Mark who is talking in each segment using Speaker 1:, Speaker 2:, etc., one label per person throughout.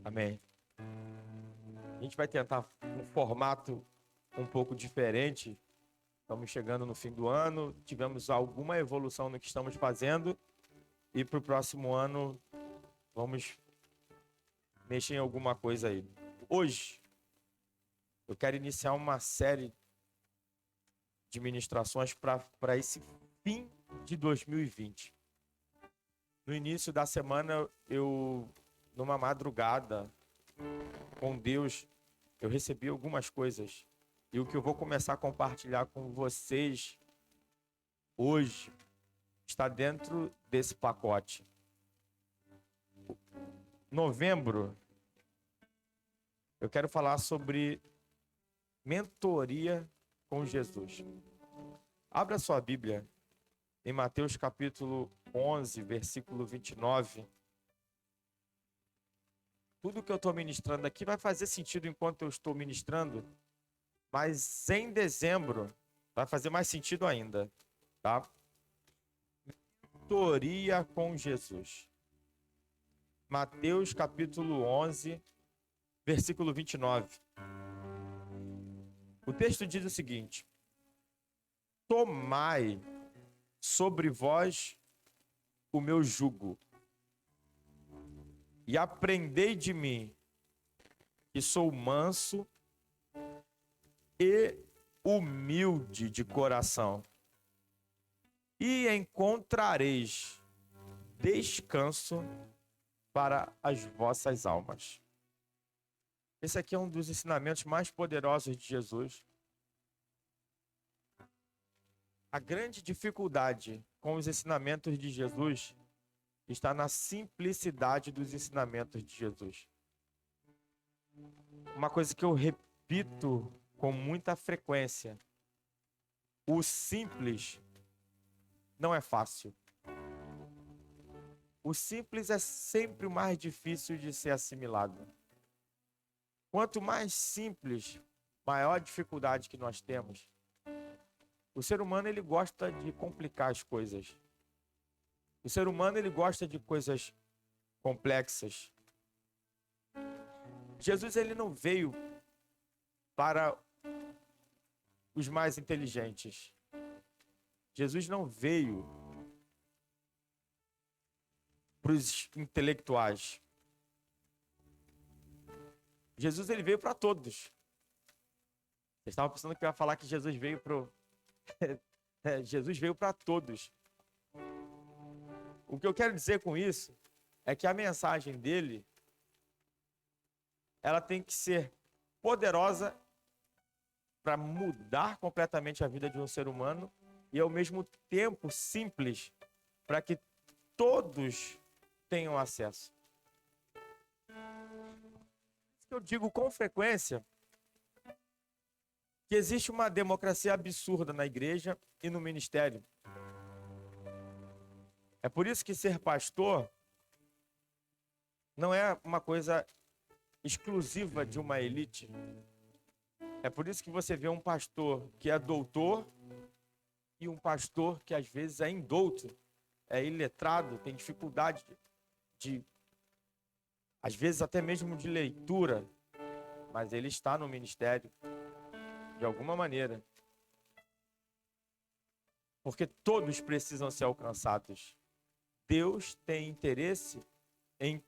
Speaker 1: Amém. A gente vai tentar um formato um pouco diferente. Estamos chegando no fim do ano, tivemos alguma evolução no que estamos fazendo e para o próximo ano vamos mexer em alguma coisa aí. Hoje eu quero iniciar uma série de ministrações para esse fim de 2020. No início da semana, numa madrugada com Deus, eu recebi algumas coisas. E o que eu vou começar a compartilhar com vocês hoje está dentro desse pacote. Novembro, eu quero falar sobre mentoria com Jesus. Abra sua Bíblia em Mateus capítulo 11, versículo 29. Tudo que eu estou ministrando aqui vai fazer sentido enquanto eu estou ministrando, mas em dezembro vai fazer mais sentido ainda, tá? Mentoria com Jesus. Mateus capítulo 11, versículo 29. O texto diz o seguinte: tomai sobre vós o meu jugo e aprendei de mim, que sou manso e humilde de coração, e encontrareis descanso para as vossas almas. Esse aqui é um dos ensinamentos mais poderosos de Jesus. A grande dificuldade com os ensinamentos de Jesus está na simplicidade dos ensinamentos de Jesus. Uma coisa que eu repito com muita frequência: o simples não é fácil. O simples é sempre o mais difícil de ser assimilado. Quanto mais simples, maior a dificuldade que nós temos. O ser humano, ele gosta de complicar as coisas. O ser humano, ele gosta de coisas complexas. Jesus, ele não veio para os mais inteligentes. Jesus não veio para os intelectuais. Jesus, ele veio para todos. Vocês estavam pensando que eu ia falar que Jesus veio para Jesus veio para todos. O que eu quero dizer com isso é que a mensagem dele, ela tem que ser poderosa para mudar completamente a vida de um ser humano e, ao mesmo tempo, simples para que todos tenham acesso. Eu digo com frequência que existe uma democracia absurda na igreja e no ministério. É por isso que ser pastor não é uma coisa exclusiva de uma elite. É por isso que você vê um pastor que é doutor e um pastor que às vezes é indouto, é iletrado, tem dificuldade às vezes até mesmo de leitura, mas ele está no ministério de alguma maneira. Porque todos precisam ser alcançados. Deus tem interesse em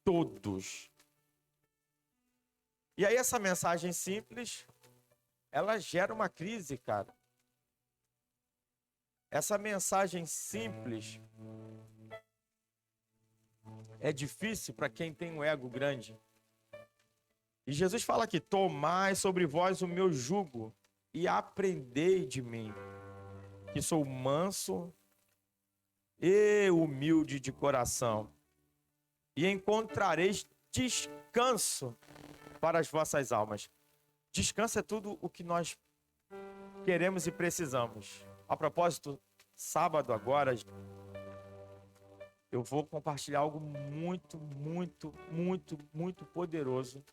Speaker 1: todos. E aí essa mensagem simples, ela gera uma crise, cara. Essa mensagem simples é difícil para quem tem um ego grande. E Jesus fala aqui: tomai sobre vós o meu jugo e aprendei de mim, que sou manso e humilde de coração, e encontrareis descanso para as vossas almas. Descanso é tudo o que nós queremos e precisamos. A propósito, sábado agora, eu vou compartilhar algo muito, muito, muito, muito poderoso.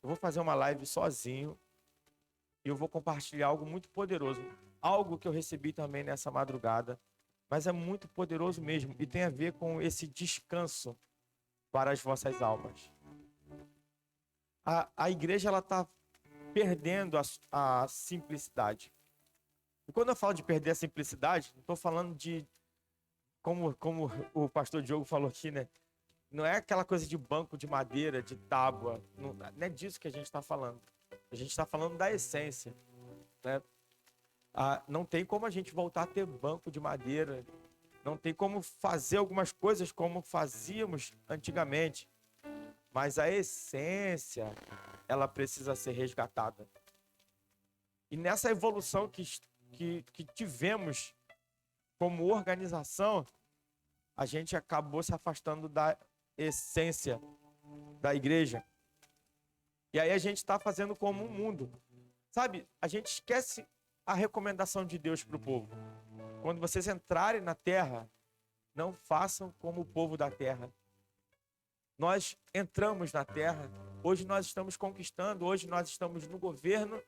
Speaker 1: Eu vou fazer uma live sozinho e eu vou compartilhar algo muito poderoso. Algo que eu recebi também nessa madrugada, mas é muito poderoso mesmo e tem a ver com esse descanso para as vossas almas. a igreja ela está perdendo a simplicidade. E quando eu falo de perder a simplicidade, não estou falando de, como o pastor Diogo falou aqui, né? Não é aquela coisa de banco de madeira, de tábua. Não é disso que a gente está falando. A gente está falando da essência, né? Não tem como a gente voltar a ter banco de madeira. Não tem como fazer algumas coisas como fazíamos antigamente. Mas a essência, ela precisa ser resgatada. E nessa evolução que tivemos como organização, a gente acabou se afastando da essência da igreja. E aí a gente está fazendo como um mundo. Sabe, a gente esquece a recomendação de Deus para o povo. Quando vocês entrarem na terra, não façam como o povo da terra. Nós entramos na terra, hoje nós estamos conquistando, hoje nós estamos no governo,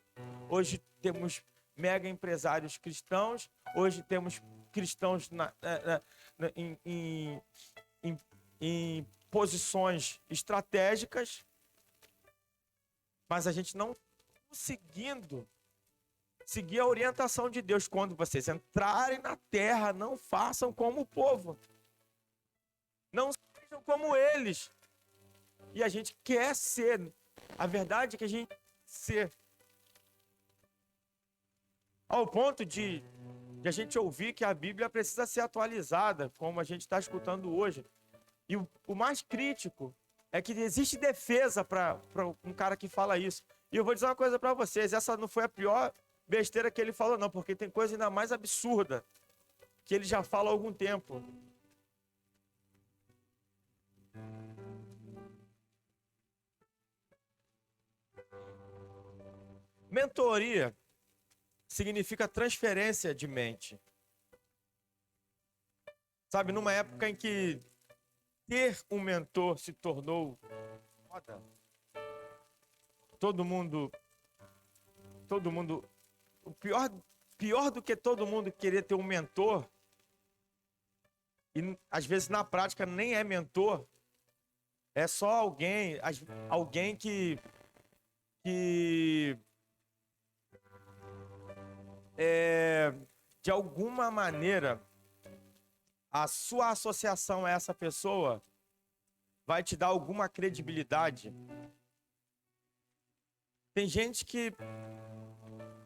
Speaker 1: hoje temos mega empresários cristãos, hoje temos cristãos em posições estratégicas, mas a gente não conseguindo seguir a orientação de Deus. Quando vocês entrarem na terra, não façam como o povo, não sejam como eles. E a gente quer ser, a verdade é que a gente quer ser, ao ponto de a gente ouvir que a Bíblia precisa ser atualizada, como a gente está escutando hoje. E o mais crítico é que existe defesa para um cara que fala isso. E eu vou dizer uma coisa para vocês, essa não foi a pior besteira que ele falou, não, porque tem coisa ainda mais absurda que ele já fala há algum tempo. Mentoria significa transferência de mente. Sabe, numa época em que ter um mentor se tornou moda, todo mundo, o pior do que todo mundo querer ter um mentor, e às vezes na prática nem é mentor, é só alguém que de alguma maneira a sua associação a essa pessoa vai te dar alguma credibilidade. Tem gente que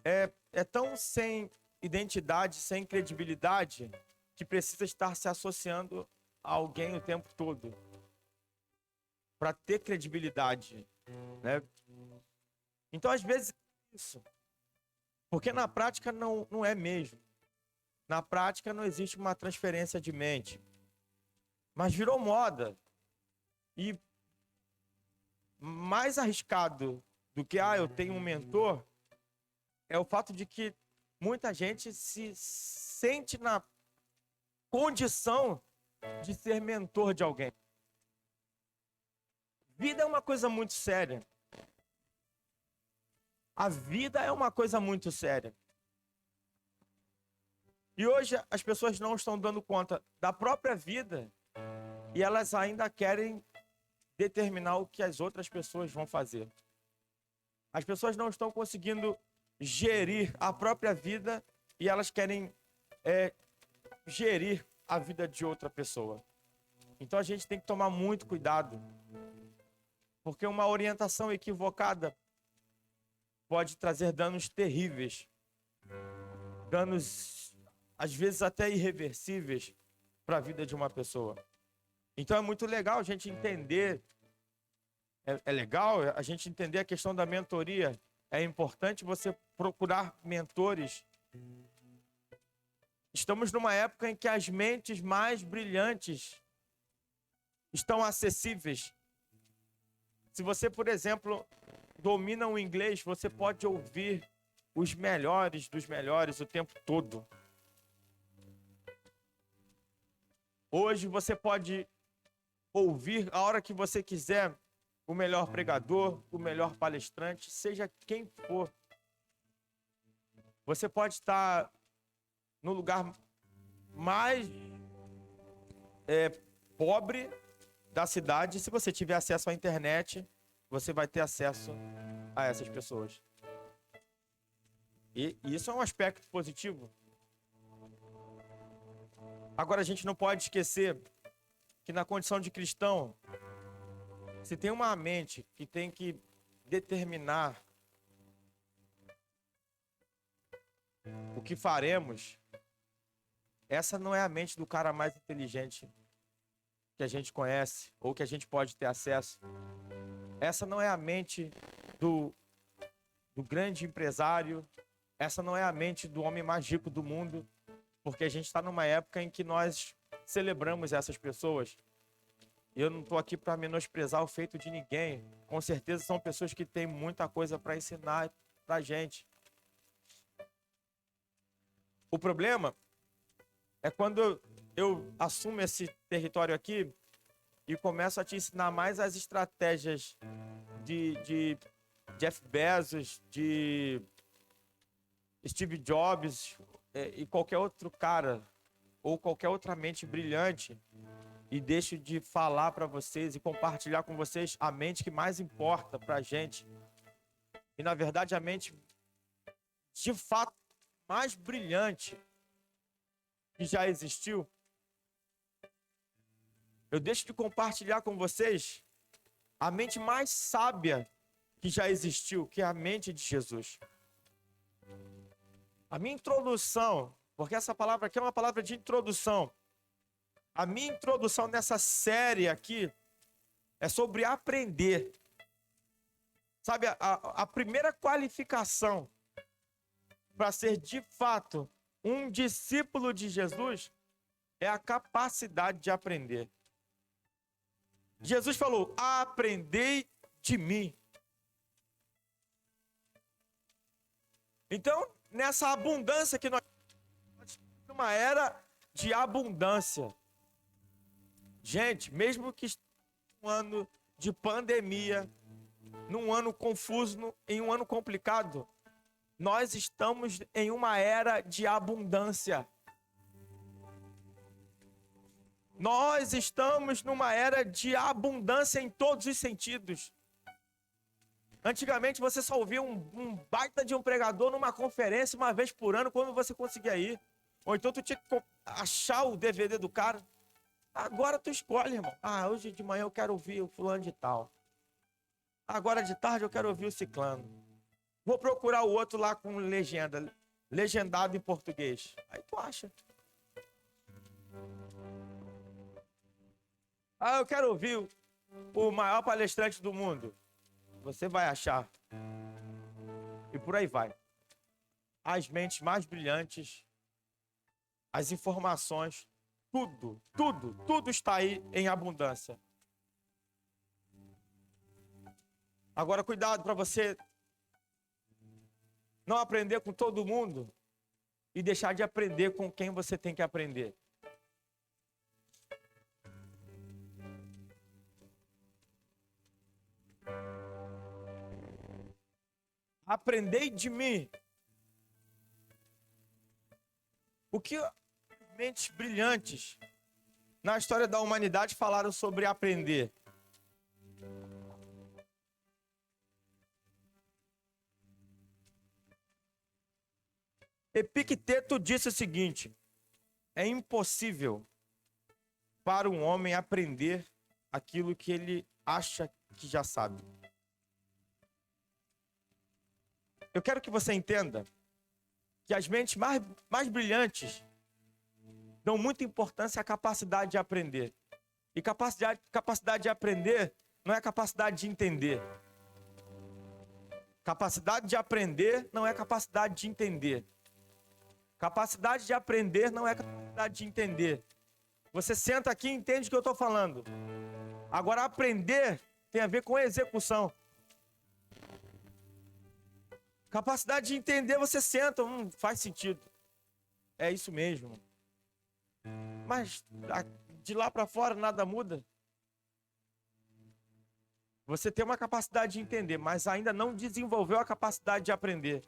Speaker 1: é tão sem identidade, sem credibilidade, que precisa estar se associando a alguém o tempo todo para ter credibilidade, né? Então, às vezes, é isso. Porque na prática não é mesmo. Na prática não existe uma transferência de mente. Mas virou moda. E mais arriscado do que, eu tenho um mentor, é o fato de que muita gente se sente na condição de ser mentor de alguém. Vida é uma coisa muito séria. A vida é uma coisa muito séria. E hoje as pessoas não estão dando conta da própria vida e elas ainda querem determinar o que as outras pessoas vão fazer. As pessoas não estão conseguindo gerir a própria vida e elas querem gerir a vida de outra pessoa. Então a gente tem que tomar muito cuidado, porque uma orientação equivocada pode trazer danos terríveis, danos às vezes até irreversíveis para a vida de uma pessoa. Então é muito legal a gente entender, é legal a gente entender a questão da mentoria. É importante você procurar mentores. Estamos numa época em que as mentes mais brilhantes estão acessíveis. Se você, por exemplo, domina o inglês, você pode ouvir os melhores dos melhores o tempo todo. Hoje você pode ouvir a hora que você quiser o melhor pregador, o melhor palestrante, seja quem for. Você pode estar no lugar mais pobre da cidade. Se você tiver acesso à internet, você vai ter acesso a essas pessoas. E isso é um aspecto positivo. Agora, a gente não pode esquecer que na condição de cristão, se tem uma mente que tem que determinar o que faremos, essa não é a mente do cara mais inteligente que a gente conhece ou que a gente pode ter acesso. Essa não é a mente do grande empresário. Essa não é a mente do homem mais rico do mundo, porque a gente está numa época em que nós celebramos essas pessoas. E eu não estou aqui para menosprezar o feito de ninguém. Com certeza são pessoas que têm muita coisa para ensinar para a gente. O problema é quando eu assumo esse território aqui e começo a te ensinar mais as estratégias de Jeff Bezos, de Steve Jobs e qualquer outro cara ou qualquer outra mente brilhante, e deixo de falar para vocês e compartilhar com vocês a mente que mais importa para a gente. E na verdade a mente de fato mais brilhante que já existiu. Eu deixo de compartilhar com vocês a mente mais sábia que já existiu, que é a mente de Jesus. A minha introdução, porque essa palavra aqui é uma palavra de introdução. A minha introdução nessa série aqui é sobre aprender. Sabe, a primeira qualificação para ser de fato um discípulo de Jesus é a capacidade de aprender. Jesus falou: aprendei de mim. Então, nessa abundância que nós temos, uma era de abundância. Gente, mesmo que um ano de pandemia, num ano confuso, em um ano complicado, nós estamos em uma era de abundância. Nós estamos numa era de abundância em todos os sentidos. Antigamente você só ouvia um baita de um pregador numa conferência uma vez por ano, quando você conseguia ir. Ou então tu tinha que achar o DVD do cara. Agora tu escolhe, irmão. Ah, hoje de manhã eu quero ouvir o fulano de tal. Agora de tarde eu quero ouvir o ciclano. Vou procurar o outro lá com legenda, legendado em português. Aí tu acha. Ah, eu quero ouvir o maior palestrante do mundo. Você vai achar. E por aí vai. As mentes mais brilhantes, as informações, tudo está aí em abundância. Agora, cuidado para você não aprender com todo mundo e deixar de aprender com quem você tem que aprender. Aprendei de mim. O que mentes brilhantes na história da humanidade falaram sobre aprender? Epicteto disse o seguinte: é impossível para um homem aprender aquilo que ele acha que já sabe. Eu quero que você entenda que as mentes mais brilhantes dão muita importância à capacidade de aprender. E capacidade de aprender não é capacidade de entender. Capacidade de aprender não é capacidade de entender. Capacidade de aprender não é capacidade de entender. Você senta aqui e entende o que eu estou falando. Agora, aprender tem a ver com execução. Capacidade de entender, você senta, faz sentido. É isso mesmo. Mas de lá para fora nada muda. Você tem uma capacidade de entender, mas ainda não desenvolveu a capacidade de aprender.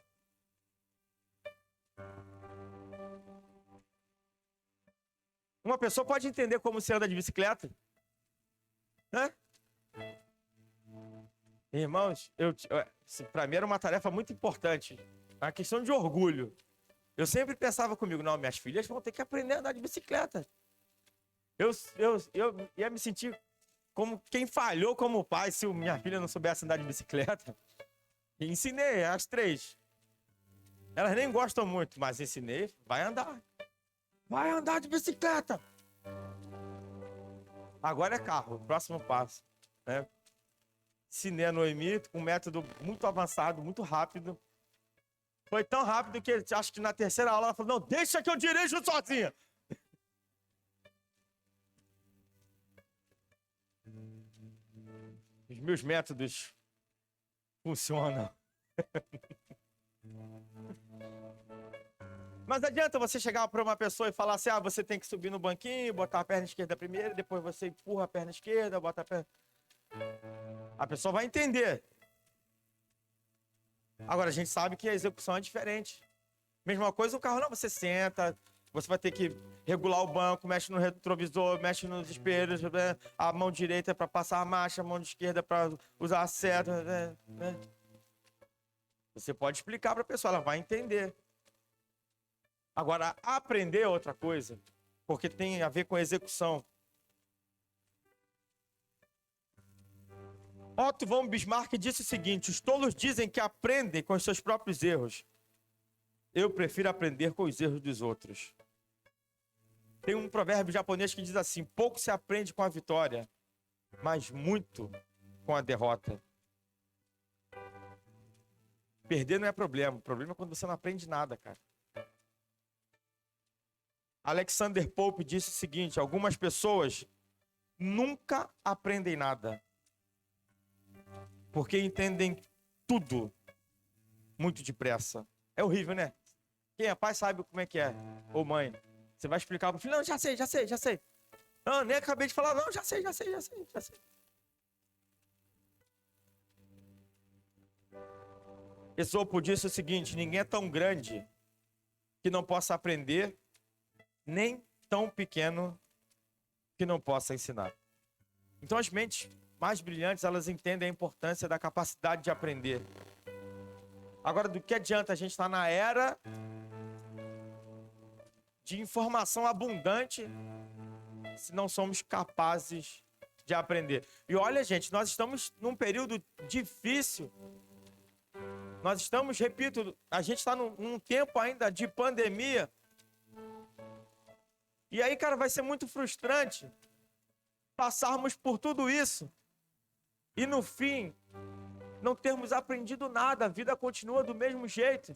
Speaker 1: Uma pessoa pode entender como se anda de bicicleta, né? Irmãos, para mim era uma tarefa muito importante. Uma questão de orgulho. Eu sempre pensava comigo, não, minhas filhas vão ter que aprender a andar de bicicleta. Eu ia me sentir como quem falhou como pai se minha filha não soubesse andar de bicicleta. E ensinei as 3. Elas nem gostam muito, mas ensinei, vai andar. Vai andar de bicicleta. Agora é carro, o próximo passo, né? Ensinei a Noemi com um método muito avançado, muito rápido. Foi tão rápido que acho que na terceira aula ela falou, não, deixa que eu dirijo sozinha. Os meus métodos funcionam. Mas adianta você chegar para uma pessoa e falar assim, você tem que subir no banquinho, botar a perna esquerda primeiro, depois você empurra a perna esquerda, bota a perna... A pessoa vai entender. Agora, a gente sabe que a execução é diferente. Mesma coisa, o carro não, você senta, você vai ter que regular o banco, mexe no retrovisor, mexe nos espelhos, né? A mão direita para passar a marcha, a mão esquerda para usar a seta, né? Você pode explicar para a pessoa, ela vai entender. Agora, aprender é outra coisa, porque tem a ver com a execução. Otto von Bismarck disse o seguinte, os tolos dizem que aprendem com os seus próprios erros. Eu prefiro aprender com os erros dos outros. Tem um provérbio japonês que diz assim, pouco se aprende com a vitória, mas muito com a derrota. Perder não é problema, o problema é quando você não aprende nada, cara. Alexander Pope disse o seguinte, algumas pessoas nunca aprendem nada, porque entendem tudo muito depressa. É horrível, né? Quem é pai sabe como é que é, ou mãe. Você vai explicar pro filho, não, já sei. Não, nem acabei de falar, não, já sei. Esopo disse o seguinte, ninguém é tão grande que não possa aprender, nem tão pequeno que não possa ensinar. Então as mentes mais brilhantes, elas entendem a importância da capacidade de aprender. Agora, do que adianta a gente estar na era de informação abundante se não somos capazes de aprender? E olha, gente, nós estamos num período difícil. Nós estamos, repito, a gente está num tempo ainda de pandemia. E aí, cara, vai ser muito frustrante passarmos por tudo isso e no fim não termos aprendido nada, a vida continua do mesmo jeito.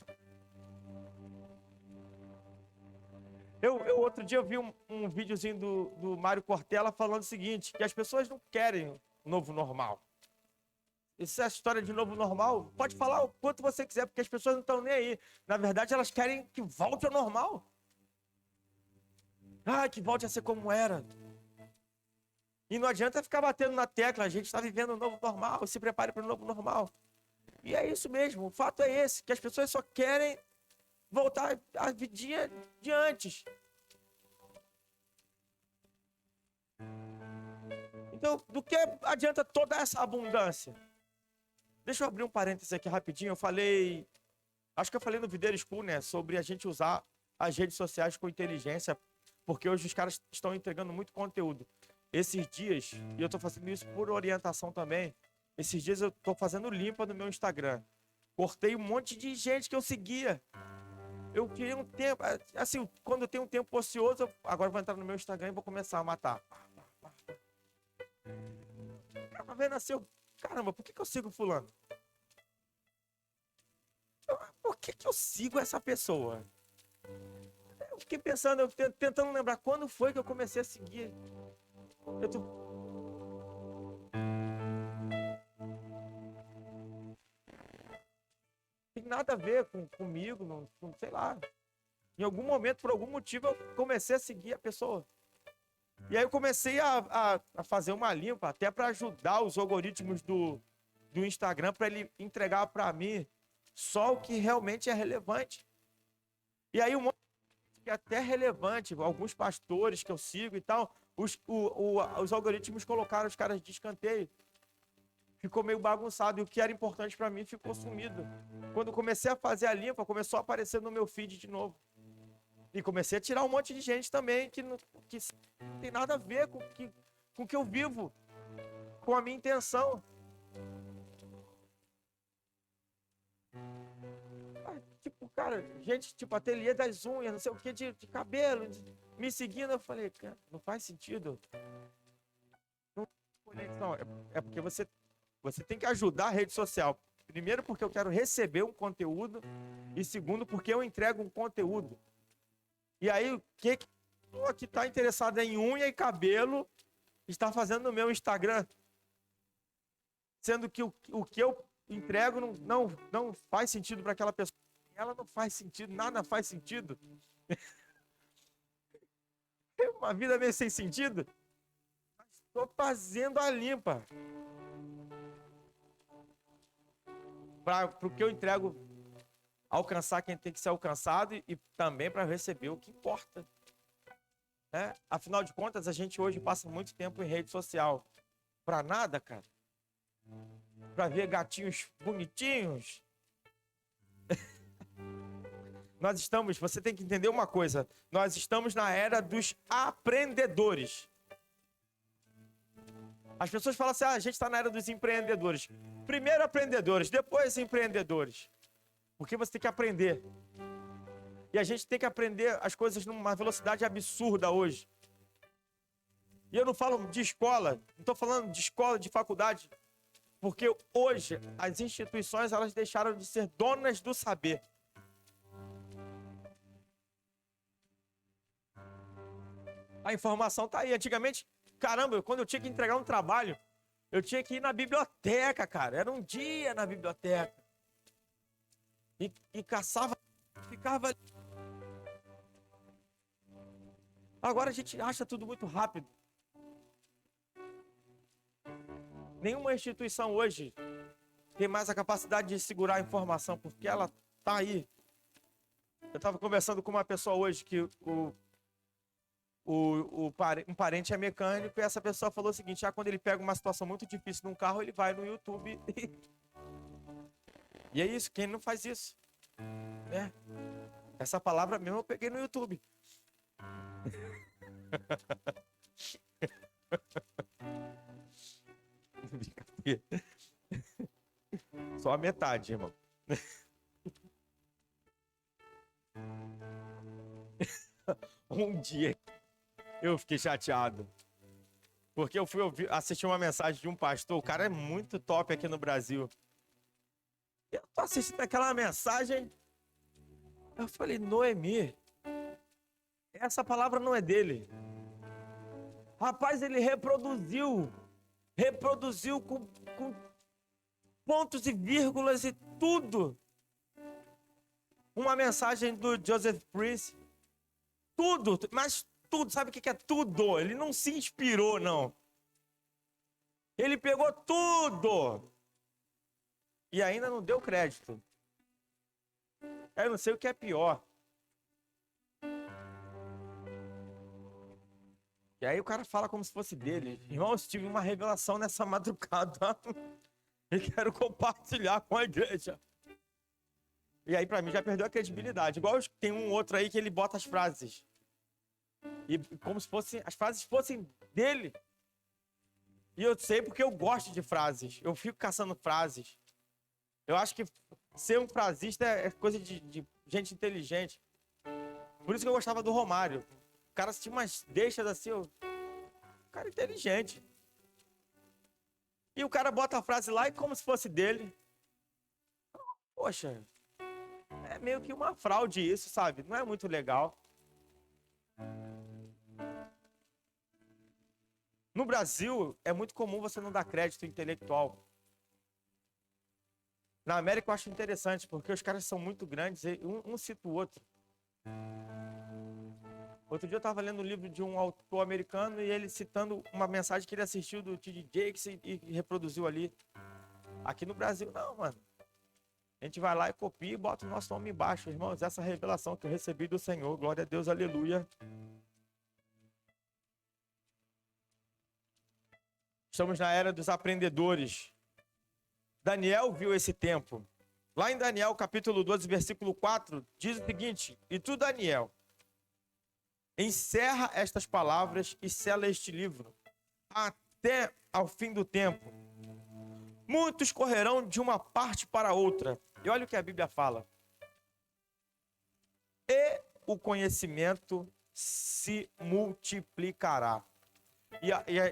Speaker 1: Eu outro dia eu vi um videozinho do Mário Cortella falando o seguinte, que as pessoas não querem o novo normal. Essa história de novo normal, pode falar o quanto você quiser, porque as pessoas não estão nem aí. Na verdade, elas querem que volte ao normal. Que volte a ser como era. E não adianta ficar batendo na tecla, a gente está vivendo um novo normal, se prepare para o novo normal. E é isso mesmo, o fato é esse, que as pessoas só querem voltar à vidinha de antes. Então, do que adianta toda essa abundância? Deixa eu abrir um parênteses aqui rapidinho, acho que eu falei no Videira School, né, sobre a gente usar as redes sociais com inteligência, porque hoje os caras estão entregando muito conteúdo. Esses dias, e eu estou fazendo isso por orientação também, esses dias eu estou fazendo limpa no meu Instagram. Cortei um monte de gente que eu seguia. Eu queria um tempo, assim, quando eu tenho um tempo ocioso, agora eu vou entrar no meu Instagram e vou começar a matar. Cara, vendo assim, caramba, por que eu sigo fulano? Por que eu sigo essa pessoa? Eu fiquei pensando, tentando lembrar quando foi que eu comecei a seguir. Tem nada a ver comigo, não sei lá. Em algum momento, por algum motivo, eu comecei a seguir a pessoa. E aí eu comecei a fazer uma limpa, até para ajudar os algoritmos do Instagram, para ele entregar para mim só o que realmente é relevante. E aí um monte que é até relevante, alguns pastores que eu sigo e tal, os algoritmos colocaram os caras de escanteio. ficou meio bagunçado. E o que era importante para mim ficou sumido. Quando eu comecei a fazer a limpa, começou a aparecer no meu feed de novo. E comecei a tirar um monte de gente também que não tem nada a ver com o que eu vivo, com a minha intenção. Tipo, cara, gente, tipo, ateliê das unhas, não sei o que, de cabelo, me seguindo. Eu falei, cara, não faz sentido. Não, é porque você tem que ajudar a rede social. Primeiro, porque eu quero receber um conteúdo. E segundo, porque eu entrego um conteúdo. E aí, o que está interessado em unha e cabelo está fazendo no meu Instagram? Sendo que o que eu entrego não faz sentido para aquela pessoa. Ela não faz sentido, nada faz sentido. É uma vida meio sem sentido. Estou fazendo a limpa. Para o que eu entrego alcançar quem tem que ser alcançado e também para receber o que importa. Né? Afinal de contas, a gente hoje passa muito tempo em rede social. Para nada, cara. Para ver gatinhos bonitinhos. Você tem que entender uma coisa. Nós estamos na era dos aprendedores. As pessoas falam assim, a gente está na era dos empreendedores. Primeiro aprendedores, depois empreendedores. Porque você tem que aprender. E a gente tem que aprender as coisas numa velocidade absurda hoje. E eu não falo de escola, não estou falando de escola, de faculdade. Porque hoje as instituições elas deixaram de ser donas do saber. A informação está aí. Antigamente, caramba, quando eu tinha que entregar um trabalho, eu tinha que ir na biblioteca, cara. Era um dia na biblioteca. E caçava, ficava... Agora a gente acha tudo muito rápido. Nenhuma instituição hoje tem mais a capacidade de segurar a informação, porque ela tá aí. Eu estava conversando com uma pessoa hoje que um parente é mecânico e essa pessoa falou o seguinte, quando ele pega uma situação muito difícil num carro, ele vai no YouTube. E é isso, quem não faz isso? Né? Essa palavra mesmo eu peguei no YouTube. Só a metade, irmão. Um dia eu fiquei chateado. Porque eu fui assistir uma mensagem de um pastor. O cara é muito top aqui no Brasil. Eu tô assistindo aquela mensagem. Eu falei, Noemi, essa palavra não é dele. Rapaz, ele reproduziu com pontos e vírgulas e tudo. Uma mensagem do Joseph Prince. Tudo, mas tudo. Sabe o que é tudo? Ele não se inspirou, não. Ele pegou tudo. E ainda não deu crédito. Eu não sei o que é pior. E aí o cara fala como se fosse dele. Irmão, eu tive uma revelação nessa madrugada. E quero compartilhar com a igreja. E aí pra mim já perdeu a credibilidade. Igual tem um outro aí que ele bota as frases. E como se as frases fossem dele. E eu sei porque eu gosto de frases. Eu fico caçando frases. Eu acho que ser um frasista é coisa de gente inteligente. Por isso que eu gostava do Romário. O cara tinha umas deixas assim, o cara é inteligente. E o cara bota a frase lá e como se fosse dele. Poxa, é meio que uma fraude isso, sabe? Não é muito legal. No Brasil, é muito comum você não dar crédito intelectual. Na América eu acho interessante, porque os caras são muito grandes, e um cita o outro. Outro dia eu estava lendo um livro de um autor americano e ele citando uma mensagem que ele assistiu do T.D. Jakes e reproduziu ali. Aqui no Brasil, não, mano. A gente vai lá e copia e bota o nosso nome embaixo. Irmãos, essa revelação que eu recebi do Senhor, glória a Deus, aleluia. Estamos na era dos aprendedores. Daniel viu esse tempo. Lá em Daniel, capítulo 12, versículo 4, diz o seguinte: E tu, Daniel, encerra estas palavras e sela este livro, até ao fim do tempo. Muitos correrão de uma parte para outra. E olha o que a Bíblia fala. E o conhecimento se multiplicará.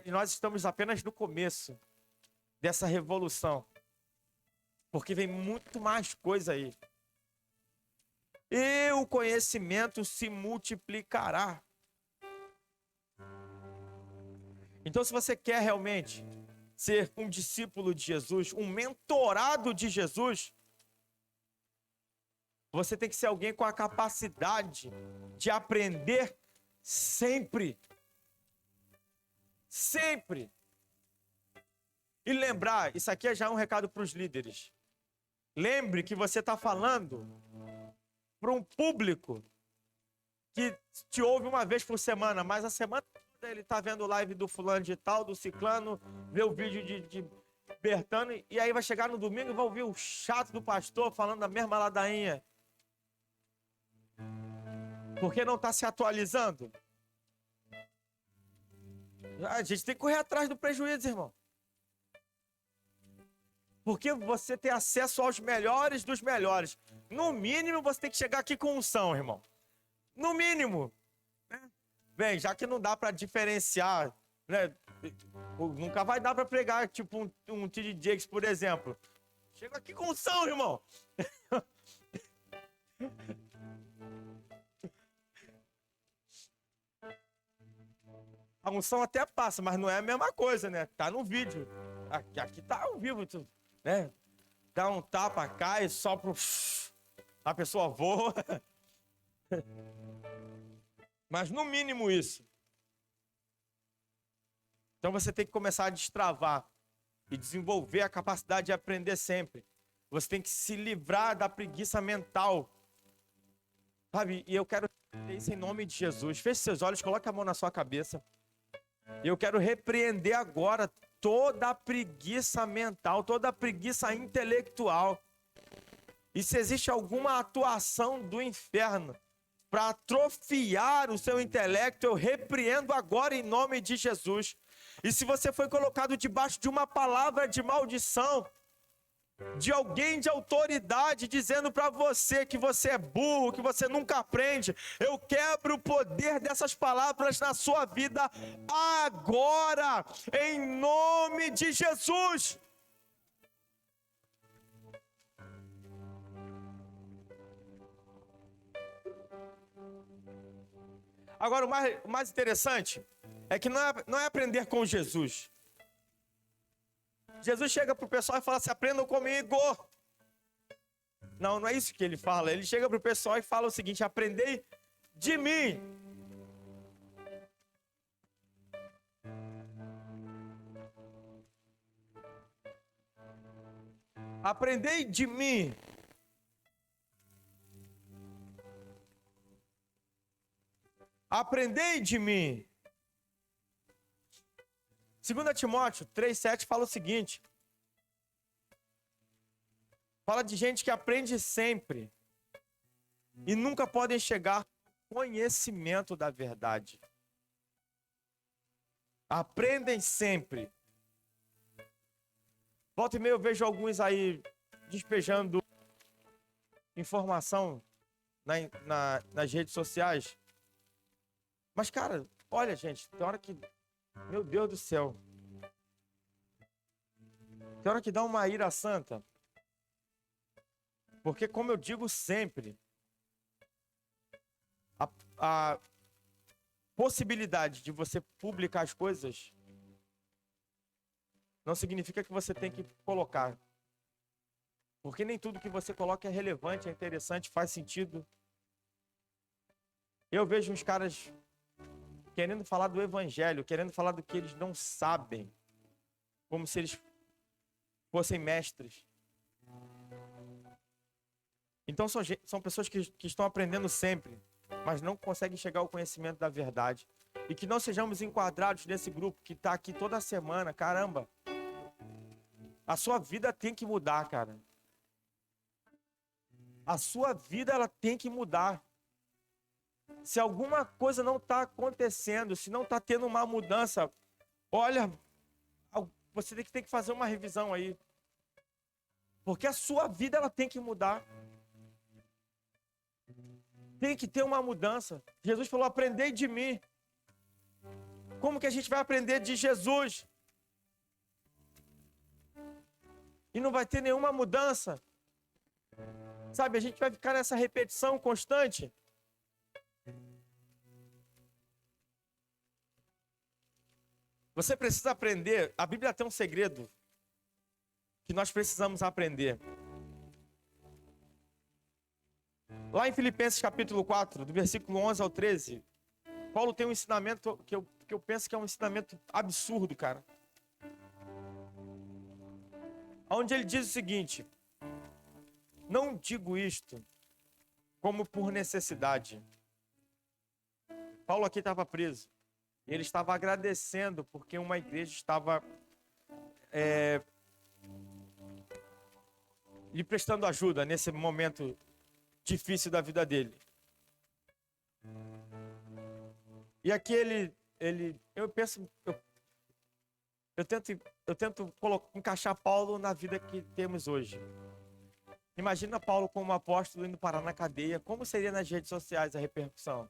Speaker 1: E nós estamos apenas no começo dessa revolução. Porque vem muito mais coisa aí. E o conhecimento se multiplicará. Então, se você quer realmente ser um discípulo de Jesus, um mentorado de Jesus, você tem que ser alguém com a capacidade de aprender sempre. Sempre. E lembrar, isso aqui já é um recado para os líderes. Lembre que você está falando para um público que te ouve uma vez por semana, mas a semana toda ele está vendo live do fulano de tal, do ciclano, vê o vídeo de Bertano, e aí vai chegar no domingo e vai ouvir o chato do pastor falando da mesma ladainha. Porque não está se atualizando? A gente tem que correr atrás do prejuízo, irmão. Porque você tem acesso aos melhores dos melhores. No mínimo, você tem que chegar aqui com unção, irmão. No mínimo. Bem, já que não dá para diferenciar, né? Nunca vai dar para pregar, tipo, um T.D. Jakes, por exemplo. Chega aqui com unção, irmão. A unção até passa, mas não é a mesma coisa, né? Tá no vídeo. Aqui tá ao vivo, né? Dá um tapa, cai, sopra, a pessoa voa. Mas no mínimo isso. Então você tem que começar a destravar e desenvolver a capacidade de aprender sempre. Você tem que se livrar da preguiça mental. Sabe? E eu quero isso em nome de Jesus. Feche seus olhos, coloque a mão na sua cabeça. Eu quero repreender agora toda a preguiça mental, toda a preguiça intelectual. E se existe alguma atuação do inferno para atrofiar o seu intelecto, eu repreendo agora em nome de Jesus. E se você foi colocado debaixo de uma palavra de maldição, de alguém de autoridade dizendo para você que você é burro, que você nunca aprende, eu quebro o poder dessas palavras na sua vida agora, em nome de Jesus. Agora, o mais interessante é que não é aprender com Jesus. Jesus chega para o pessoal e fala assim: aprendam comigo. Não é isso que ele fala. Ele chega para o pessoal e fala o seguinte: aprendei de mim. Aprendei de mim. Aprendei de mim. 2 Timóteo 3,7 fala o seguinte. Fala de gente que aprende sempre. E nunca podem chegar ao conhecimento da verdade. Aprendem sempre. Volta e meia eu vejo alguns aí despejando informação nas redes sociais. Mas, cara, olha, gente, tem hora que... Meu Deus do céu. Tem hora que dá uma ira santa. Porque, como eu digo sempre, a possibilidade de você publicar as coisas não significa que você tem que colocar. Porque nem tudo que você coloca é relevante, é interessante, faz sentido. Eu vejo uns caras querendo falar do evangelho, querendo falar do que eles não sabem, como se eles fossem mestres. Então são pessoas que estão aprendendo sempre, mas não conseguem chegar ao conhecimento da verdade. E que não sejamos enquadrados nesse grupo que está aqui toda semana, caramba. A sua vida tem que mudar, cara. A sua vida, ela tem que mudar. Se alguma coisa não está acontecendo, se não está tendo uma mudança, olha, você tem que fazer uma revisão aí. Porque a sua vida, ela tem que mudar. Tem que ter uma mudança. Jesus falou, aprendei de mim. Como que a gente vai aprender de Jesus? E não vai ter nenhuma mudança. Sabe, a gente vai ficar nessa repetição constante. Você precisa aprender. A Bíblia tem um segredo que nós precisamos aprender. Lá em Filipenses capítulo 4, do versículo 11 ao 13, Paulo tem um ensinamento que eu penso que é um ensinamento absurdo, cara. Onde ele diz o seguinte: não digo isto como por necessidade. Paulo aqui estava preso. Ele estava agradecendo porque uma igreja estava lhe prestando ajuda nesse momento difícil da vida dele. E aqui eu tento encaixar Paulo na vida que temos hoje. Imagina Paulo como apóstolo indo parar na cadeia. Como seria nas redes sociais a repercussão?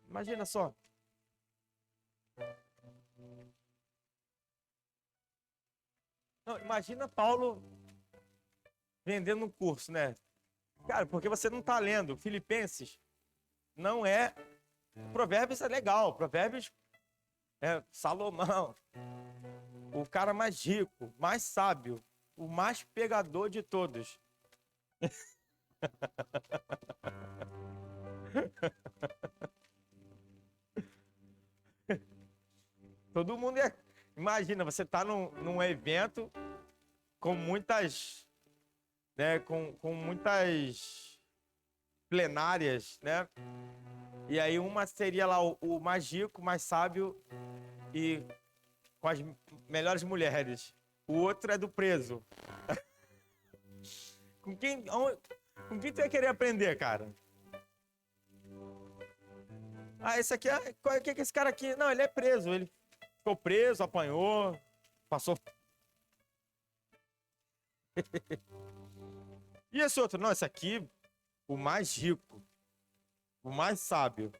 Speaker 1: Imagina só. Não, imagina Paulo vendendo um curso, né? Cara, porque você não está lendo. Filipenses não é... Provérbios é legal. Provérbios é Salomão. O cara mais rico, mais sábio, o mais pegador de todos. Todo mundo é... Imagina, você tá num evento com muitas, né, com muitas plenárias, né? E aí uma seria lá o mais rico, mais sábio e com as melhores mulheres. O outro é do preso. Com quem tu ia querer aprender, cara? Ah, esse aqui é... Qual é que é esse cara aqui? Não, ele é preso. Ele ficou preso, apanhou, passou... E esse outro? Não, esse aqui, o mais rico, o mais sábio.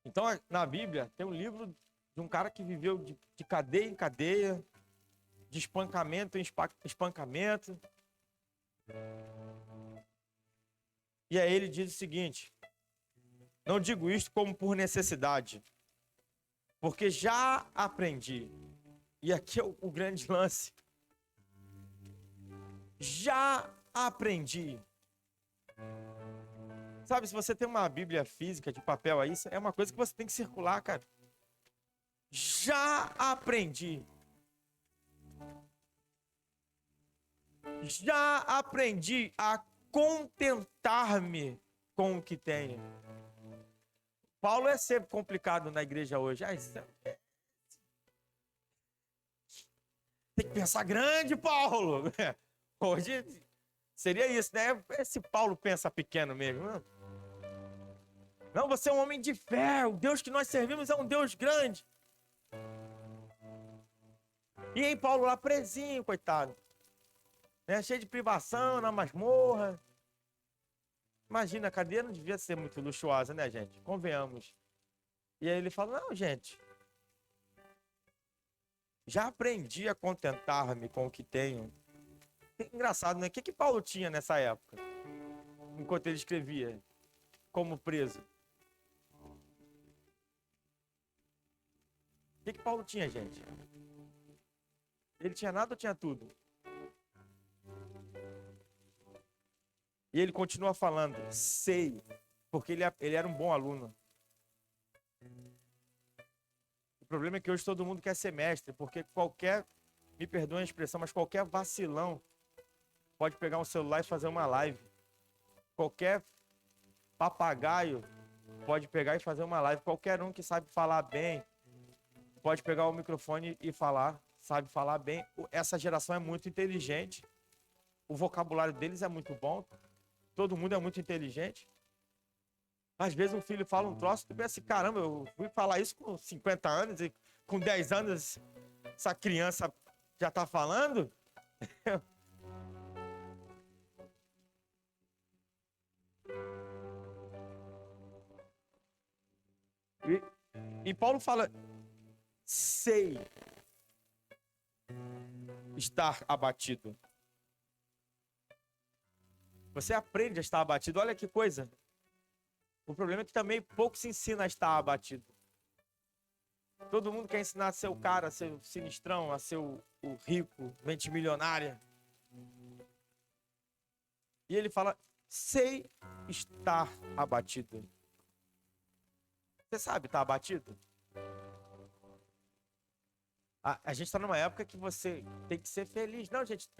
Speaker 1: Então, na Bíblia, tem um livro de um cara que viveu de cadeia em cadeia, de espancamento em espancamento. E aí ele diz o seguinte: não digo isto como por necessidade, porque já aprendi. E aqui é o grande lance. Já aprendi. Sabe, se você tem uma Bíblia física de papel aí, é uma coisa que você tem que circular, cara. Já aprendi. Já aprendi a contentar-me com o que tenho. Paulo é sempre complicado na igreja hoje. Tem que pensar grande, Paulo. Hoje seria isso, né? Esse Paulo pensa pequeno mesmo. Não, você é um homem de fé. O Deus que nós servimos é um Deus grande. E aí Paulo lá presinho, coitado. Né? Cheio de privação, na masmorra. Imagina, a cadeia não devia ser muito luxuosa, né, gente? Convenhamos. E aí ele fala, não, gente. Já aprendi a contentar-me com o que tenho. Engraçado, né? O que Paulo tinha nessa época? Enquanto ele escrevia, como preso. O que Paulo tinha, gente? Ele tinha nada ou tinha tudo? E ele continua falando, sei, porque ele era um bom aluno. O problema é que hoje todo mundo quer ser mestre, porque me perdoem a expressão, mas qualquer vacilão pode pegar um celular e fazer uma live. Qualquer papagaio pode pegar e fazer uma live. Qualquer um que sabe falar bem, pode pegar o microfone e falar, sabe falar bem. Essa geração é muito inteligente. O vocabulário deles é muito bom. Todo mundo é muito inteligente. Às vezes um filho fala um troço, tu pensa assim, caramba, eu fui falar isso com 50 anos e com 10 anos essa criança já tá falando? E Paulo fala, sei estar abatido. Você aprende a estar abatido. Olha que coisa. O problema é que também pouco se ensina a estar abatido. Todo mundo quer ensinar a ser o cara, a ser o sinistrão, a ser o rico, mente milionária. E ele fala, sei estar abatido. Você sabe estar abatido? A gente está numa época que você tem que ser feliz. Não, gente,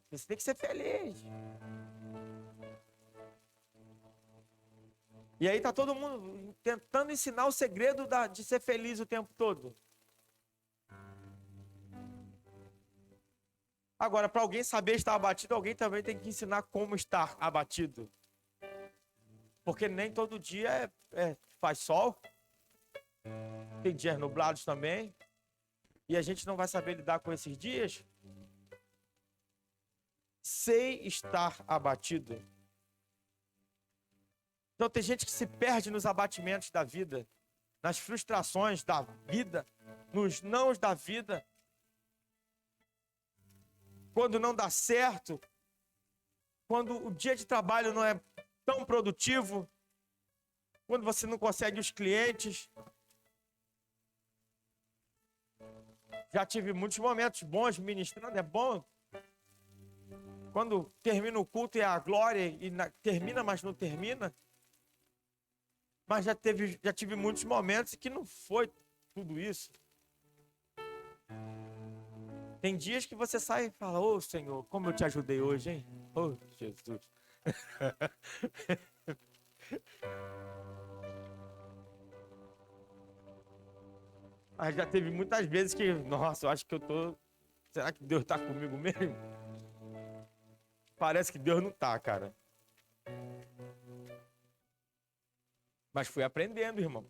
Speaker 1: você tem que ser feliz. E aí tá todo mundo tentando ensinar o segredo de ser feliz o tempo todo. Agora, para alguém saber estar abatido, alguém também tem que ensinar como estar abatido. Porque nem todo dia faz sol. Tem dias nublados também. E a gente não vai saber lidar com esses dias. Sei estar abatido. Então tem gente que se perde nos abatimentos da vida, nas frustrações da vida, nos nãos da vida. Quando não dá certo, quando o dia de trabalho não é tão produtivo, quando você não consegue os clientes. Já tive muitos momentos bons ministrando, é bom. Quando termina o culto é a glória e termina, mas não termina. Mas já tive muitos momentos que não foi tudo isso. Tem dias que você sai e fala, ô Senhor, como eu te ajudei hoje, hein? Ô Jesus. Mas já teve muitas vezes que, nossa, eu acho que eu tô... Será que Deus tá comigo mesmo? Parece que Deus não tá, cara. Mas fui aprendendo, irmão.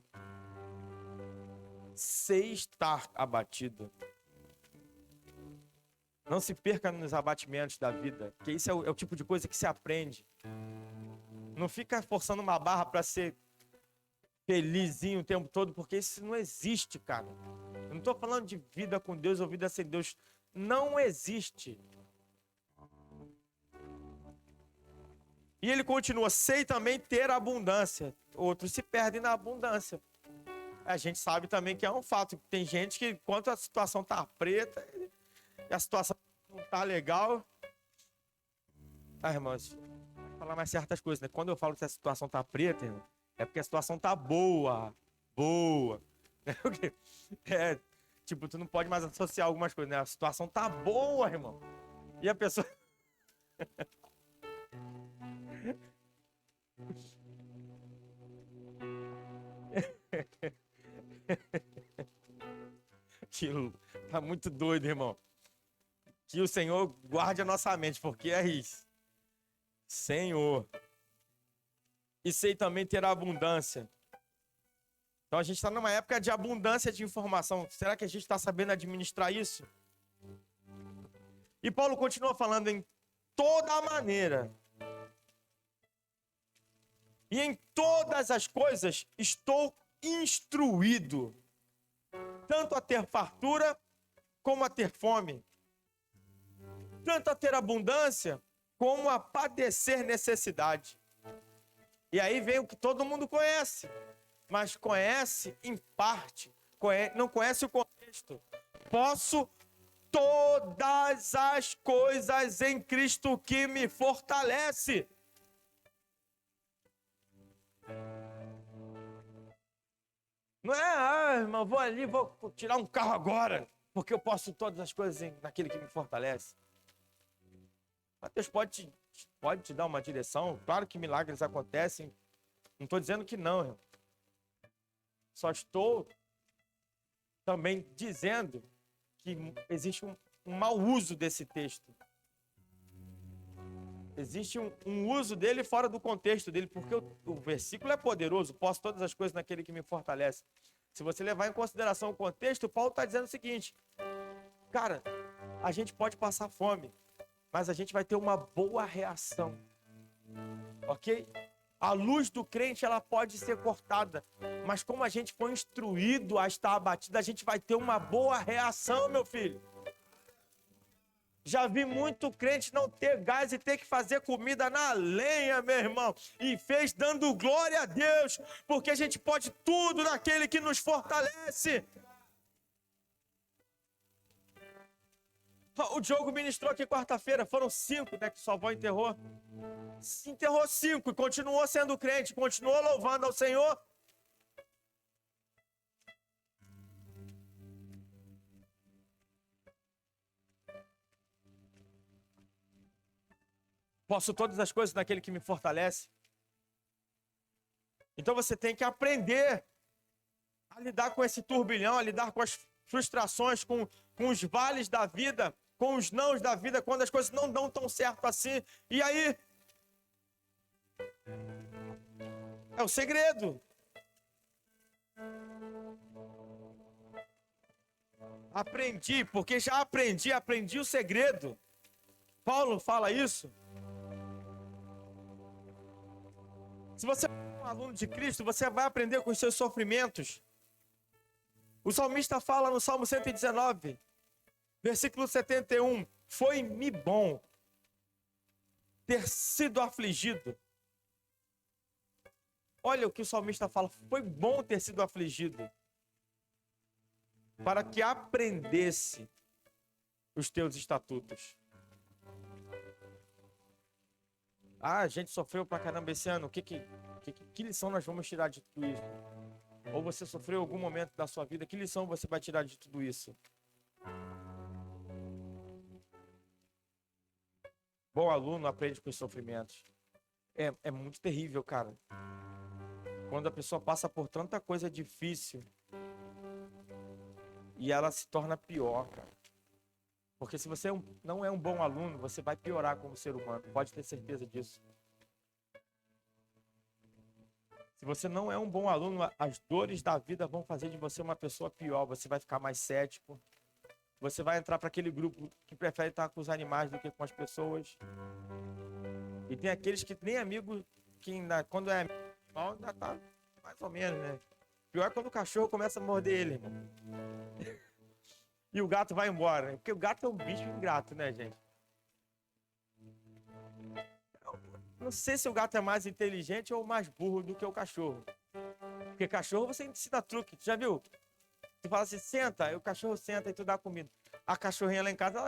Speaker 1: Sei estar abatido. Não se perca nos abatimentos da vida, porque isso é o tipo de coisa que se aprende. Não fica forçando uma barra para ser felizinho o tempo todo, porque isso não existe, cara. Eu não estou falando de vida com Deus ou vida sem Deus. Não existe. E ele continua, sei também ter abundância. Outros se perdem na abundância. A gente sabe também que é um fato. Tem gente que, enquanto a situação tá preta, e a situação não tá legal... irmãos, vou falar mais certas coisas, né? Quando eu falo que a situação tá preta, irmão, é porque a situação tá boa. Boa. Tipo, tu não pode mais associar algumas coisas, né? A situação tá boa, irmão. E a pessoa... Aquilo tá muito doido, irmão. Que o Senhor guarde a nossa mente, porque é isso. Senhor. E sei também ter abundância. Então a gente está numa época de abundância de informação. Será que a gente está sabendo administrar isso? E Paulo continua falando em toda maneira. E em todas as coisas estou instruído, tanto a ter fartura como a ter fome, tanto a ter abundância como a padecer necessidade. E aí vem o que todo mundo conhece, mas conhece em parte, não conhece o contexto. Posso todas as coisas em Cristo que me fortalece. Não é, irmão, vou ali, vou tirar um carro agora, porque eu posso todas as coisas naquele que me fortalece. Mas Deus pode te dar uma direção. Claro que milagres acontecem. Não estou dizendo que não, irmão. Só estou também dizendo que existe um mau uso desse texto. Existe um uso dele fora do contexto dele, porque o versículo é poderoso. Posso todas as coisas naquele que me fortalece. Se você levar em consideração o contexto, Paulo está dizendo o seguinte: cara, a gente pode passar fome, mas a gente vai ter uma boa reação. Ok? A luz do crente, ela pode ser cortada, mas como a gente foi instruído a estar abatido, a gente vai ter uma boa reação, meu filho. Já vi muito crente não ter gás e ter que fazer comida na lenha, meu irmão. E fez dando glória a Deus, porque a gente pode tudo naquele que nos fortalece. O Diogo ministrou aqui quarta-feira, foram 5, né, que sua avó enterrou. Enterrou 5 e continuou sendo crente, continuou louvando ao Senhor. Posso todas as coisas naquele que me fortalece. Então você tem que aprender a lidar com esse turbilhão, a lidar com as frustrações, com os vales da vida, com os nãos da vida, quando as coisas não dão tão certo assim. E aí? É o segredo. Aprendi, porque já aprendi o segredo. Paulo fala isso. Se você é um aluno de Cristo, você vai aprender com os seus sofrimentos. O salmista fala no Salmo 119, versículo 71, foi-me bom ter sido afligido. Olha o que o salmista fala, foi bom ter sido afligido, para que aprendesse os teus estatutos. Ah, a gente sofreu pra caramba esse ano. Que lição nós vamos tirar de tudo isso? Ou você sofreu algum momento da sua vida, que lição você vai tirar de tudo isso? Bom aluno aprende com os sofrimentos. É muito terrível, cara. Quando a pessoa passa por tanta coisa difícil e ela se torna pior, cara. Porque se você não é um bom aluno, você vai piorar como ser humano. Pode ter certeza disso. Se você não é um bom aluno, as dores da vida vão fazer de você uma pessoa pior. Você vai ficar mais cético. Você vai entrar para aquele grupo que prefere estar com os animais do que com as pessoas. E tem aqueles que nem amigo, que ainda, quando é animal, ainda tá mais ou menos, né? Pior é quando o cachorro começa a morder ele, irmão. E o gato vai embora. Porque o gato é um bicho ingrato, né, gente? Não sei se o gato é mais inteligente ou mais burro do que o cachorro. Porque cachorro você ensina truque. Tu já viu? Tu fala assim, senta, aí o cachorro senta e tu dá comida. A cachorrinha lá em casa,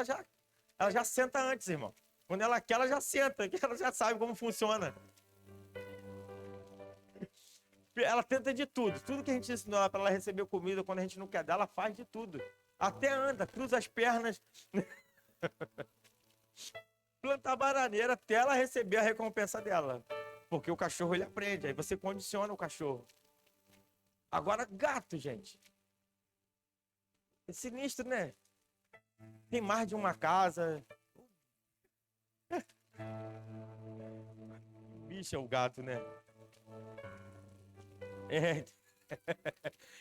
Speaker 1: ela já senta antes, irmão. Quando ela quer, ela já senta, que ela já sabe como funciona. Ela tenta de tudo. Tudo que a gente ensinou ela para ela receber comida, quando a gente não quer dar, ela faz de tudo. Até anda, cruza as pernas. Planta a bananeira até ela receber a recompensa dela. Porque o cachorro, ele aprende. Aí você condiciona o cachorro. Agora, gato, gente. É sinistro, né? Tem mais de uma casa. Bicho é o gato, né? É.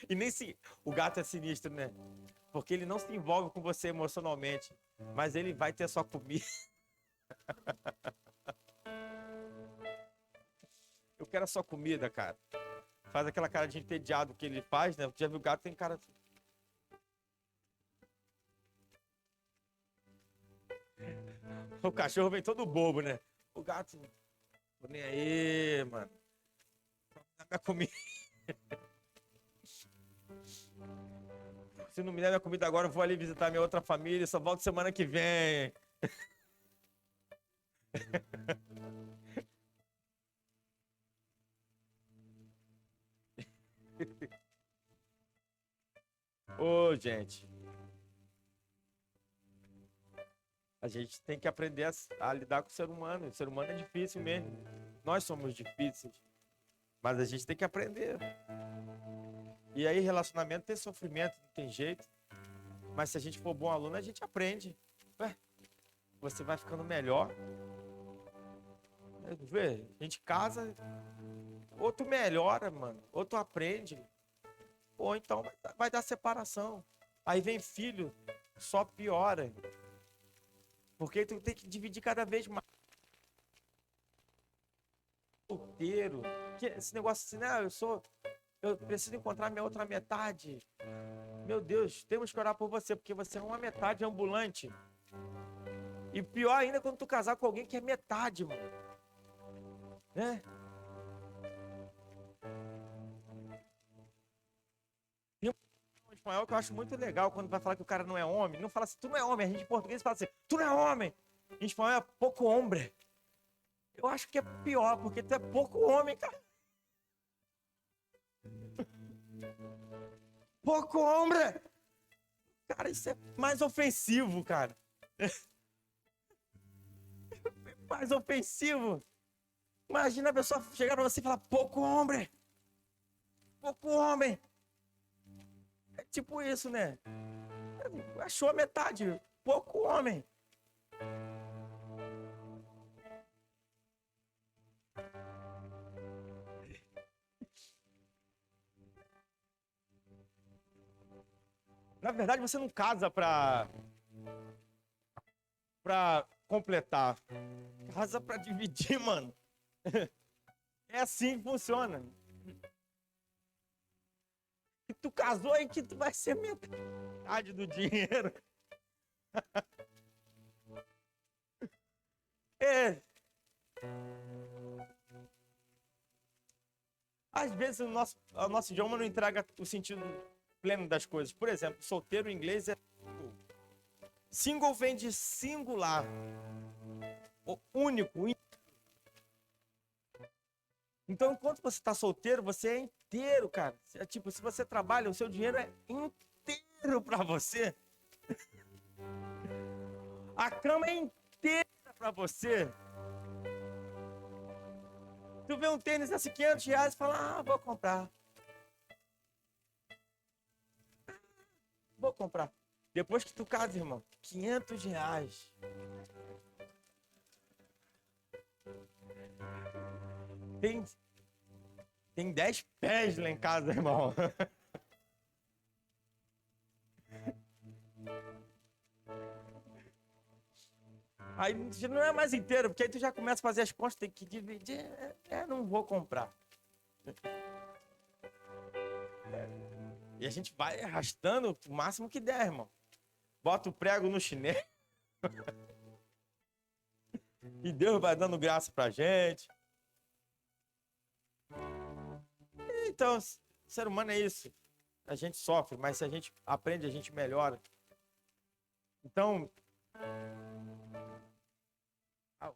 Speaker 1: E nem se... O gato é sinistro, né? Porque ele não se envolve com você emocionalmente. Mas ele vai ter sua comida. Eu quero a sua comida, cara. Faz aquela cara de entediado que ele faz, né? Já viu o gato tem cara... O cachorro vem todo bobo, né? O gato... Tô nem aí, mano. Dá minha comida. Se não me der minha comida agora, eu vou ali visitar minha outra família. Só volto semana que vem. Ô, gente. A gente tem que aprender a lidar com o ser humano. O ser humano é difícil mesmo. Nós somos difíceis. Mas a gente tem que aprender. E aí, relacionamento tem sofrimento, não tem jeito. Mas se a gente for bom aluno, a gente aprende. Ué, você vai ficando melhor. Vê, a gente casa, ou tu melhora, mano, ou tu aprende, ou então vai dar separação. Aí vem filho, só piora. Porque tu tem que dividir cada vez mais. Solteiro, esse negócio assim, né? Eu preciso encontrar minha outra metade. Meu Deus, temos que orar por você, porque você é uma metade ambulante. E pior ainda quando tu casar com alguém que é metade, mano. Né? Tem um espanhol que eu acho muito legal quando vai falar que o cara não é homem. Não fala assim, tu não é homem. A gente em português fala assim, tu não é homem. Em espanhol é pouco homem. Eu acho que é pior, porque tu é pouco homem, cara. Pouco homem. Cara, isso é mais ofensivo, cara. Mais ofensivo. Imagina a pessoa chegar pra você e falar, pouco homem. Pouco homem. É tipo isso, né? Achou a metade. Pouco homem. Na verdade, você não casa pra completar. Casa pra dividir, mano. É assim que funciona. E tu casou aí que tu vai ser metade do dinheiro. É. Às vezes o nosso idioma não entrega o sentido pleno das coisas. Por exemplo, solteiro em inglês é single vem de singular. O único. Então, enquanto você está solteiro, você é inteiro, cara. É tipo, se você trabalha, o seu dinheiro é inteiro para você. A cama é inteira para você. Tu vê um tênis assim, R$ 500 e fala, vou comprar. Vou comprar. Depois que tu casa, irmão, R$ 500. Tem 10 pés lá em casa, irmão. Aí não é mais inteiro, porque aí tu já começa a fazer as contas, tem que dividir. Não vou comprar. E a gente vai arrastando o máximo que der, irmão. Bota o prego no chinelo. E Deus vai dando graça pra gente. Então, ser humano é isso. A gente sofre, mas se a gente aprende, a gente melhora. Então,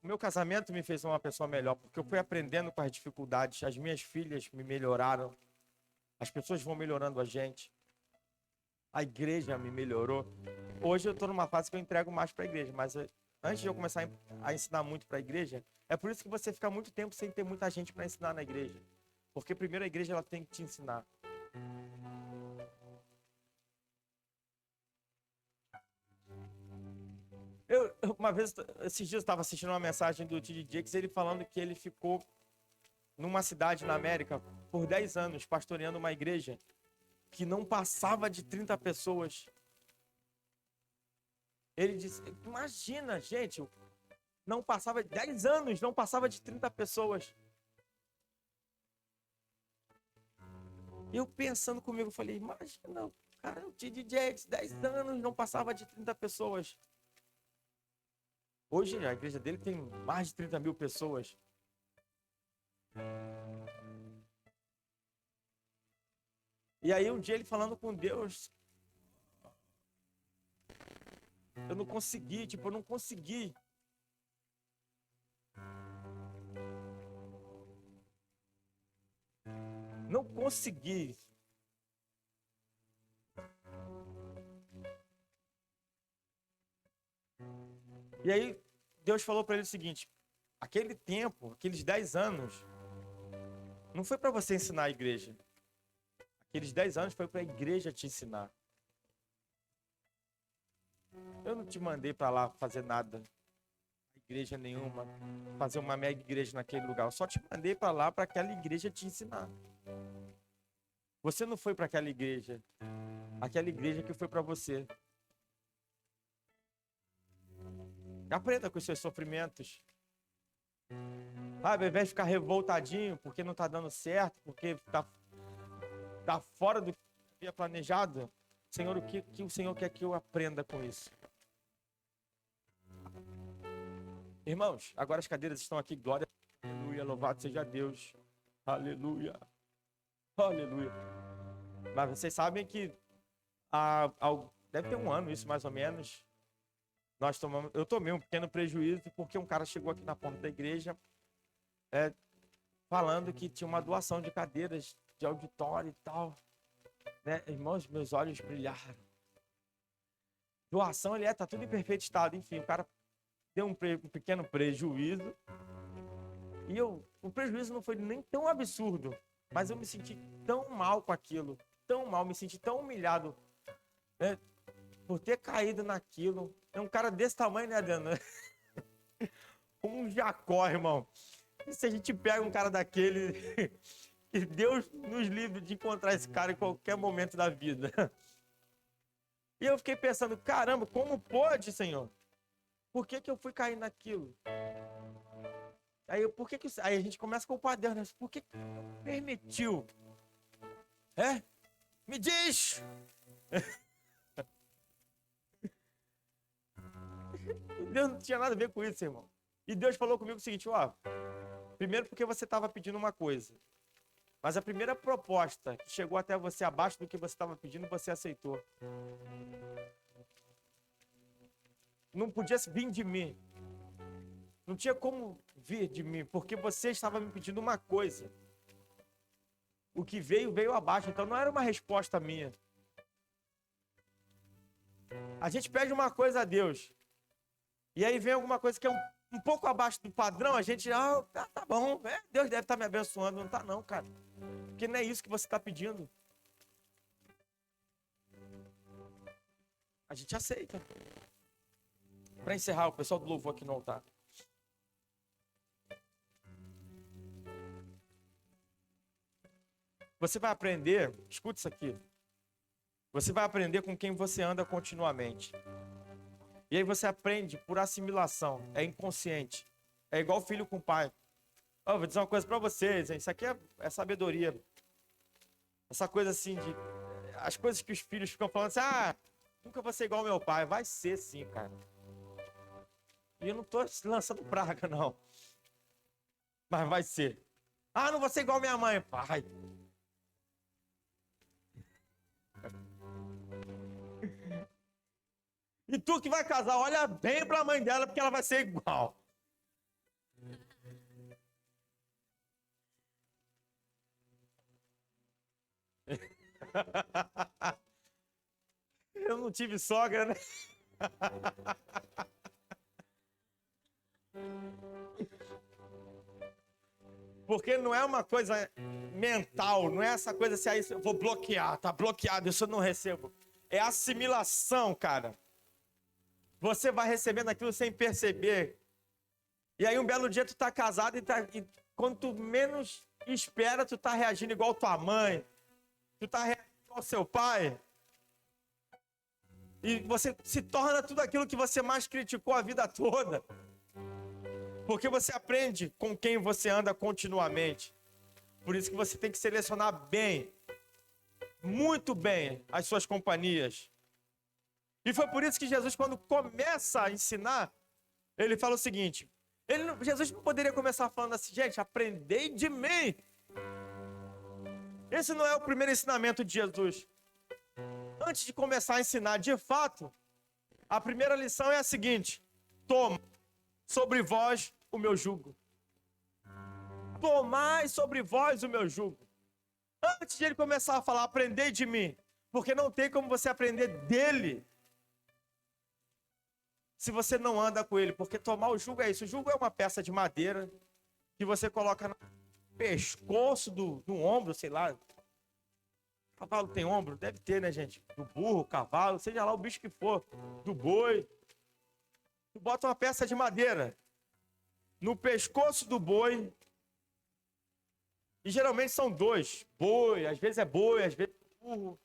Speaker 1: o meu casamento me fez uma pessoa melhor, porque eu fui aprendendo com as dificuldades. As minhas filhas me melhoraram. As pessoas vão melhorando a gente. A igreja me melhorou. Hoje eu estou numa fase que eu entrego mais para a igreja, mas antes de eu começar a ensinar muito para a igreja, é por isso que você fica muito tempo sem ter muita gente para ensinar na igreja. Porque primeiro a igreja ela tem que te ensinar. Uma vez, esses dias, eu estava assistindo uma mensagem do T.D. Jakes, ele falando que ele ficou numa cidade na América por 10 anos, pastoreando uma igreja que não passava de 30 pessoas. Ele disse, imagina, gente, não passava, 10 anos, não passava de 30 pessoas. Eu pensando comigo, falei, imagina, cara, o T.D. Jakes, 10 anos, não passava de 30 pessoas. Hoje a igreja dele tem mais de 30 mil pessoas. E aí um dia ele falando com Deus, eu não consegui. Não consegui. E aí Deus falou para ele o seguinte, aquele tempo, aqueles 10 anos, não foi para você ensinar a igreja. Aqueles 10 anos foi para a igreja te ensinar. Eu não te mandei para lá fazer nada, igreja nenhuma, fazer uma mega igreja naquele lugar. Eu só te mandei para lá para aquela igreja te ensinar. Você não foi para aquela igreja que foi para você. Aprenda com os seus sofrimentos. Sabe, ao invés de ficar revoltadinho porque não está dando certo, porque tá fora do que havia planejado. Senhor, o que o Senhor quer que eu aprenda com isso? Irmãos, agora as cadeiras estão aqui. Glória, aleluia, louvado seja Deus. Aleluia. Aleluia. Mas vocês sabem que deve ter um ano isso mais ou menos. Eu tomei um pequeno prejuízo porque um cara chegou aqui na porta da igreja falando que tinha uma doação de cadeiras de auditório e tal. Né? Irmãos, meus olhos brilharam. Doação, tá tudo em perfeito estado. Enfim, o cara deu um pequeno prejuízo. E o prejuízo não foi nem tão absurdo, mas eu me senti tão mal com aquilo. Tão mal, me senti tão humilhado, né, por ter caído naquilo. É um cara desse tamanho, né, Adriano? Um Jacó, irmão. E se a gente pega um cara daquele, que Deus nos livre de encontrar esse cara em qualquer momento da vida. E eu fiquei pensando, caramba, como pode, Senhor? Por que eu fui cair naquilo? Aí a gente começa a culpar Deus, né? Por que permitiu? Me diz! Deus não tinha nada a ver com isso, irmão. E Deus falou comigo o seguinte, primeiro porque você estava pedindo uma coisa. Mas a primeira proposta que chegou até você abaixo do que você estava pedindo, você aceitou. Não podia vir de mim. Não tinha como vir de mim, porque você estava me pedindo uma coisa. O que veio abaixo, então não era uma resposta minha. A gente pede uma coisa a Deus, e aí vem alguma coisa que é um pouco abaixo do padrão, a gente, tá bom, Deus deve estar me abençoando. Não tá não, cara. Porque não é isso que você está pedindo. A gente aceita. Para encerrar, o pessoal do louvor aqui no altar. Você vai aprender, escute isso aqui. Você vai aprender com quem você anda continuamente. E aí você aprende por assimilação, é inconsciente. É igual filho com pai. Vou dizer uma coisa para vocês, hein? Isso aqui é sabedoria. Essa coisa assim de... As coisas que os filhos ficam falando assim, nunca vou ser igual ao meu pai. Vai ser sim, cara. E eu não tô lançando praga, não. Mas vai ser. Não vou ser igual a minha mãe. Pai. E tu que vai casar, olha bem pra mãe dela, porque ela vai ser igual. Eu não tive sogra, né? Porque não é uma coisa mental, não é essa coisa assim, eu vou bloquear, tá bloqueado, isso eu não recebo. É assimilação, cara. Você vai recebendo aquilo sem perceber. E aí um belo dia tu tá casado e quando tu menos espera, tu tá reagindo igual tua mãe. Tu tá reagindo igual seu pai. E você se torna tudo aquilo que você mais criticou a vida toda. Porque você aprende com quem você anda continuamente. Por isso que você tem que selecionar bem, muito bem, as suas companhias. E foi por isso que Jesus, quando começa a ensinar, ele fala o seguinte, Jesus não poderia começar falando assim, gente, aprendei de mim. Esse não é o primeiro ensinamento de Jesus. Antes de começar a ensinar de fato, a primeira lição é a seguinte, toma sobre vós o meu jugo. Tomai sobre vós o meu jugo. Antes de ele começar a falar, aprendei de mim, porque não tem como você aprender dele se você não anda com ele, porque tomar o jugo é isso. O jugo é uma peça de madeira que você coloca no pescoço do ombro, sei lá. Cavalo tem ombro? Deve ter, né, gente? Do burro, cavalo, seja lá o bicho que for. Do boi. Tu bota uma peça de madeira no pescoço do boi. E geralmente são dois. Boi, às vezes é burro.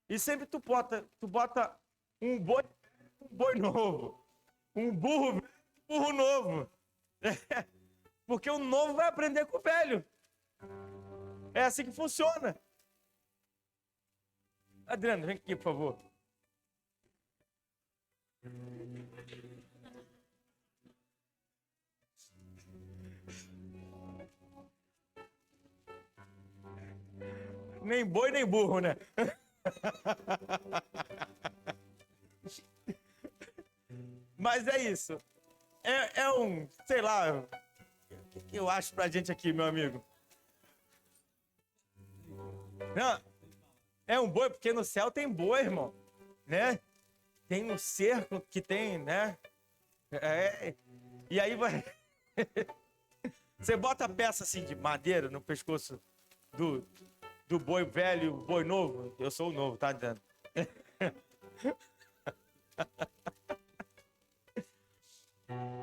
Speaker 1: E sempre tu bota um boi novo. Um burro velho, um burro novo. Porque o novo vai aprender com o velho. É assim que funciona. Adriano, vem aqui, por favor. Nem boi, nem burro, né? Mas é isso. Sei lá, o que eu acho pra gente aqui, meu amigo? Não, é um boi, porque no céu tem boi, irmão, né? Tem no cerco que tem, né? E aí vai... Você bota a peça assim de madeira no pescoço do boi velho, o boi novo. Eu sou o novo, tá dizendo?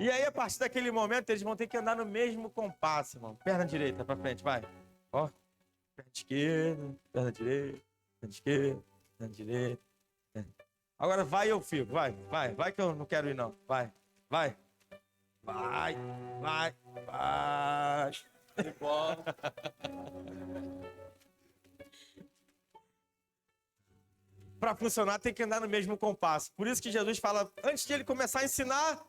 Speaker 1: E aí, a partir daquele momento, eles vão ter que andar no mesmo compasso, irmão. Perna direita pra frente, vai. Ó. Perna esquerda, perna direita, perna esquerda, perna direita. Agora vai eu fico, vai que eu não quero ir não. Vai. Para funcionar tem que andar no mesmo compasso. Por isso que Jesus fala, antes de ele começar a ensinar,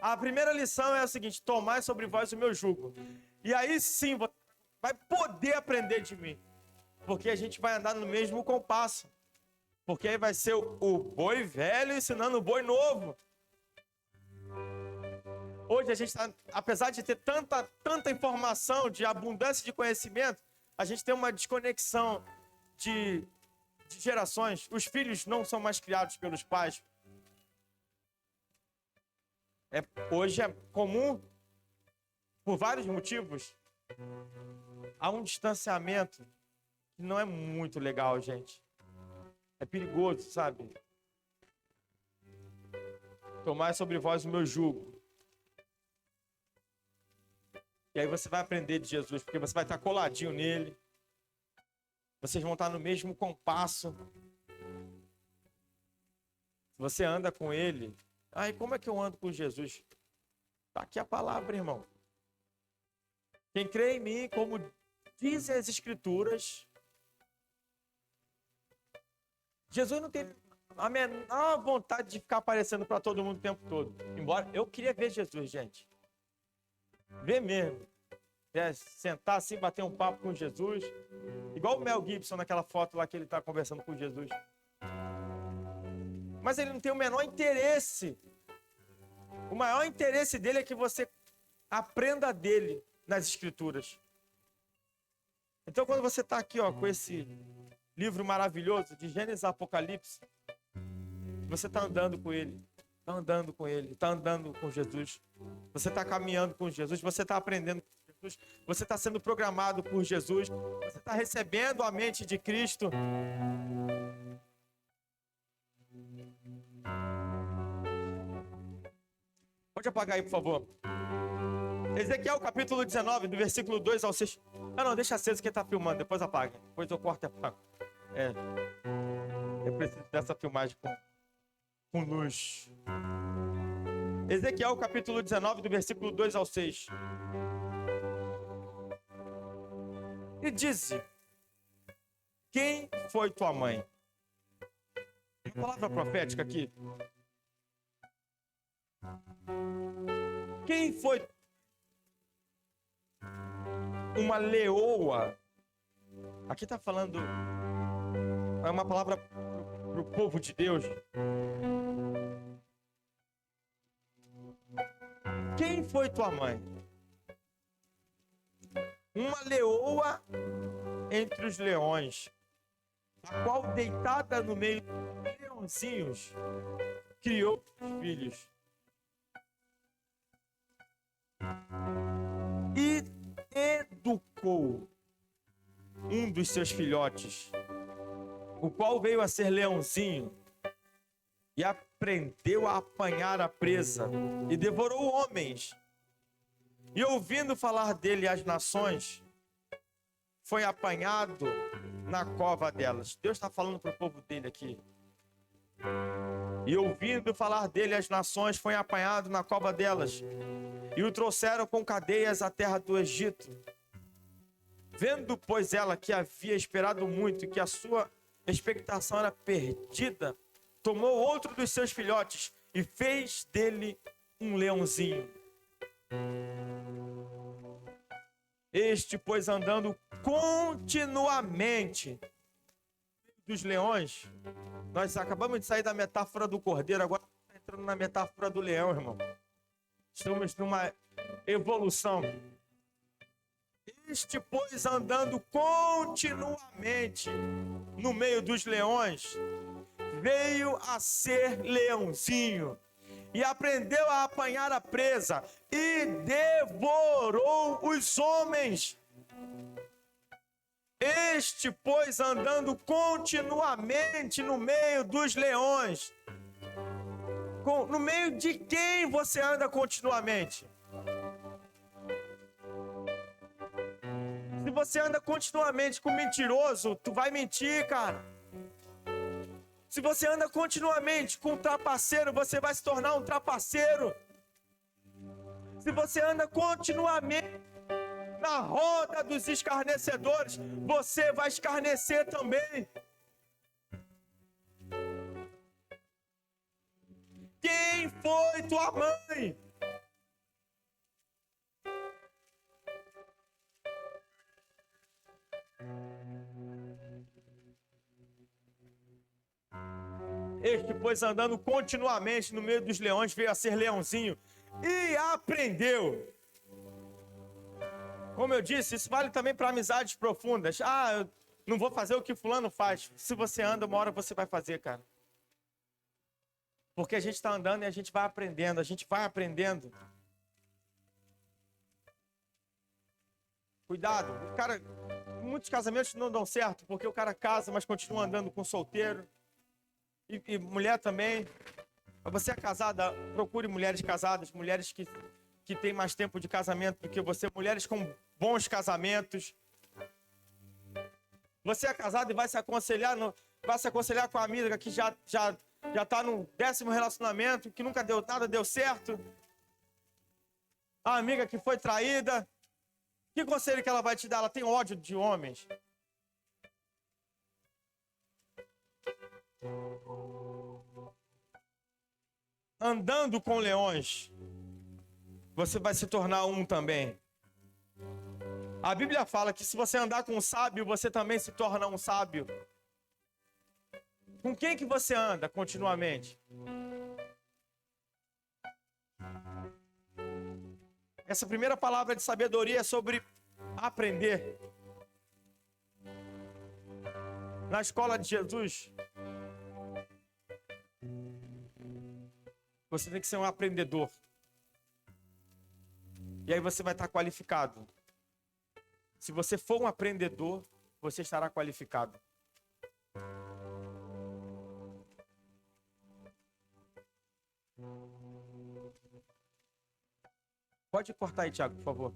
Speaker 1: a primeira lição é a seguinte: tomai sobre vós o meu jugo. E aí sim, você vai poder aprender de mim. Porque a gente vai andar no mesmo compasso. Porque aí vai ser o boi velho ensinando o boi novo. Hoje a gente está, apesar de ter tanta informação, de abundância de conhecimento, a gente tem uma desconexão de gerações. Os filhos não são mais criados pelos pais. Hoje é comum, por vários motivos, há um distanciamento que não é muito legal, gente. É perigoso, sabe? Tomai sobre vós o meu jugo. E aí você vai aprender de Jesus, porque você vai estar coladinho nele. Vocês vão estar no mesmo compasso. Você anda com ele. Ai, como é que eu ando com Jesus? Está aqui a palavra, irmão. Quem crê em mim, como dizem as Escrituras, Jesus não teve a menor vontade de ficar aparecendo para todo mundo o tempo todo. Embora eu queria ver Jesus, gente. Ver mesmo. Sentar assim, bater um papo com Jesus. Igual o Mel Gibson naquela foto lá que ele está conversando com Jesus. Mas ele não tem o menor interesse. O maior interesse dele é que você aprenda dele nas Escrituras. Então, quando você está aqui, ó, com esse livro maravilhoso de Gênesis e Apocalipse, você está andando com ele, está andando com ele, está andando com Jesus. Você está caminhando com Jesus, você está aprendendo com Jesus, você está sendo programado por Jesus, você está recebendo a mente de Cristo. Pode apagar aí, por favor. Ezequiel capítulo 19, do versículo 2 ao 6. Não, deixa aceso que ele está filmando, depois apaga. Depois eu corto e apago. Eu preciso dessa filmagem com luz. Ezequiel capítulo 19, do versículo 2 ao 6. E disse: quem foi tua mãe? Tem palavra profética aqui. Quem foi uma leoa? Aqui está falando, é uma palavra para o povo de Deus. Quem foi tua mãe? Uma leoa entre os leões, a qual, deitada no meio dos leãozinhos, criou os filhos. E educou. um dos seus filhotes, o qual veio a ser leãozinho, e aprendeu a apanhar a presa, e devorou homens. E ouvindo falar dele as nações, foi apanhado na cova delas. Deus está falando para o povo dele aqui. E ouvindo falar dele as nações, foi apanhado na cova delas, e o trouxeram com cadeias à terra do Egito. Vendo, pois, ela que havia esperado muito e que a sua expectação era perdida, tomou outro dos seus filhotes e fez dele um leãozinho. Este, pois, andando continuamente dos leões, nós acabamos de sair da metáfora do cordeiro, agora estamos entrando na metáfora do leão, irmão. Estamos numa evolução. Este, pois, andando continuamente no meio dos leões, veio a ser leãozinho e aprendeu a apanhar a presa e devorou os homens. Este, pois, andando continuamente no meio dos leões. No meio de quem você anda continuamente? Se você anda continuamente com mentiroso, tu vai mentir, cara. Se você anda continuamente com um trapaceiro, você vai se tornar um trapaceiro. Se você anda continuamente na roda dos escarnecedores, você vai escarnecer também. Quem foi tua mãe? Este, pois, andando continuamente no meio dos leões, veio a ser leãozinho e aprendeu. Como eu disse, isso vale também para amizades profundas. Eu não vou fazer o que fulano faz. Se você anda, uma hora você vai fazer, cara. Porque a gente está andando e a gente vai aprendendo. A gente vai aprendendo. Cuidado. Cara, muitos casamentos não dão certo porque o cara casa, mas continua andando com solteiro. E mulher também. Você é casada, procure mulheres casadas, mulheres que têm mais tempo de casamento do que você, mulheres com bons casamentos. Você é casado e vai se aconselhar com a amiga que já está no 10º relacionamento, que nunca nada deu certo. A amiga que foi traída. Que conselho que ela vai te dar? Ela tem ódio de homens. Andando com leões, você vai se tornar um também. A Bíblia fala que se você andar com um sábio, você também se torna um sábio. Com quem que você anda continuamente? Essa primeira palavra de sabedoria é sobre aprender. Na escola de Jesus, você tem que ser um aprendedor. E aí você vai estar qualificado. Se você for um aprendedor, você estará qualificado. Pode cortar aí, Thiago, por favor.